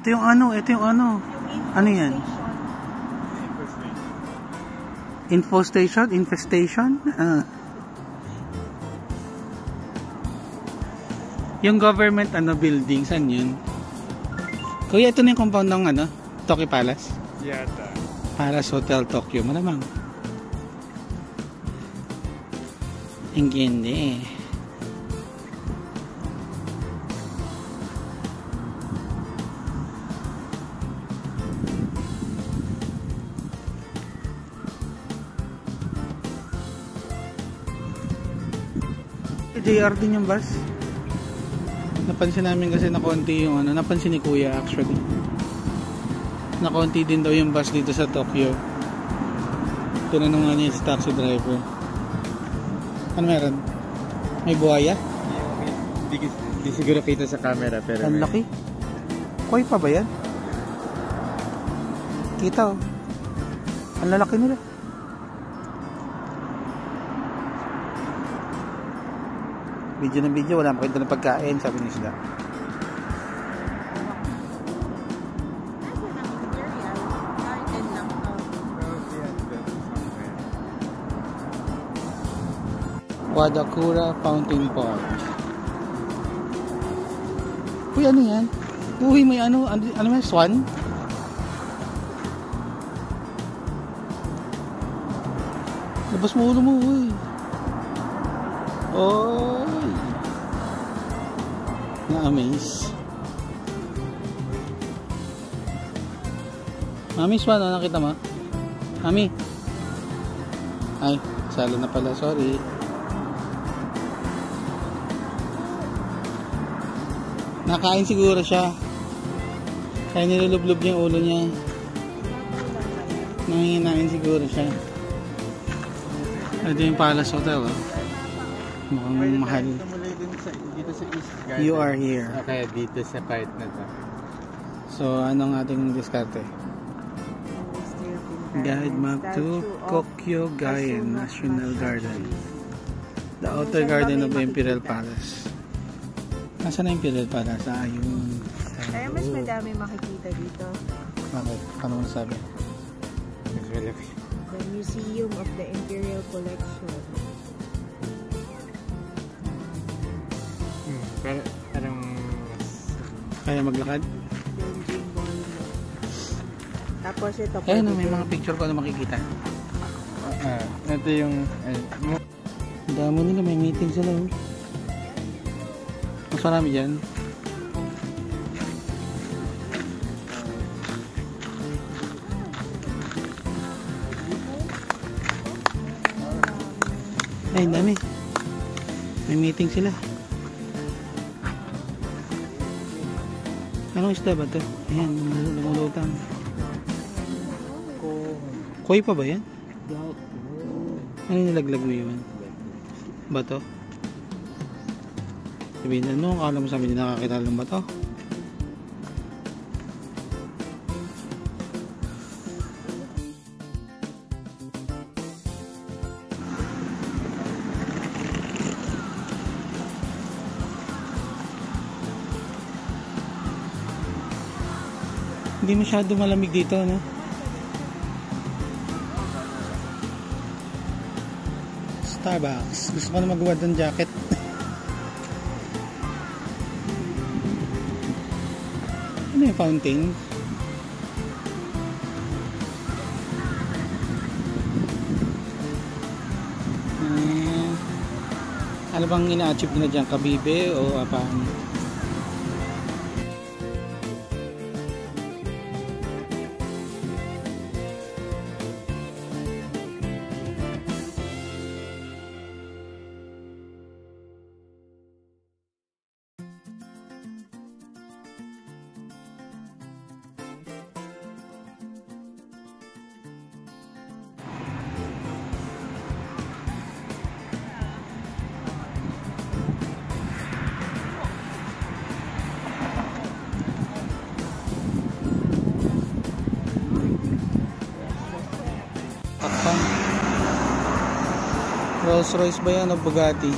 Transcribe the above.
Ito yung ano, ito yung ano. Ano yan? Info station? Infestation? Yung government building, saan yun? Kuya, ito na yung compound ng Tokyo Palace? Yata. Palace Hotel Tokyo, malamang. Hindi. JR din yung bus. Napansin namin kasi na konti yung napansin ni Kuya actually. Na konti din daw yung bus dito sa Tokyo. Tinanong nga niya sa taxi driver. Ano meron? May buhaya? Hindi siguro kita sa camera pero ang laki. Koi pa ba yan? Kita oh. Ang lalaki nila. Video ng video, wala makita ng pagkain, sabi ni sila. Wadakura Fountain Park. Uy, ano yan? Uy, may ano may swan? Labas mo ulo mo, uy. Oy. Na-amaze. Mami, swan, nakita mo? Mami. Ay, salo na pala, sorry. Nakain siguro siya. Kaya nilulublob niya yung ulo niya. Nanginginain siguro siya. Ito yung Palace Hotel, oh. Mukhang mahal. Dito sa East Garden. You are here. Okay, dito sa part na to. So, anong ating diskarte? Guide map to Kokyo Gaien National Garden. The outer garden of the Imperial Palace. Nasaan na Imperial Palace? Ayun. Kaya mas madami makikita dito. Bakit? Paano mo nasabi? Mas malaki. The Museum of the Imperial Collection. Parang Kaya maglakad? Tapos ito. Ayun, may mga picture ko na makikita. ito yung Damo nila, may meeting sila. Oh. Mas marami dyan. Ay, dami. May meeting sila. Anong isda ba ito? Ayan, lumulutang. Koi pa ba yan? Ano nilaglag mo yun? Bato? Sabihin na, no, akala mo sabi hindi nakakita ng bato? Hindi masyado malamig dito, no? Starbucks. Gusto ko na magbuwad ng jacket. Ano yung fountain? Ano bang ina-achieve na dyan? Kabibe o paano? Rolls Royce ba yan o Bugatti?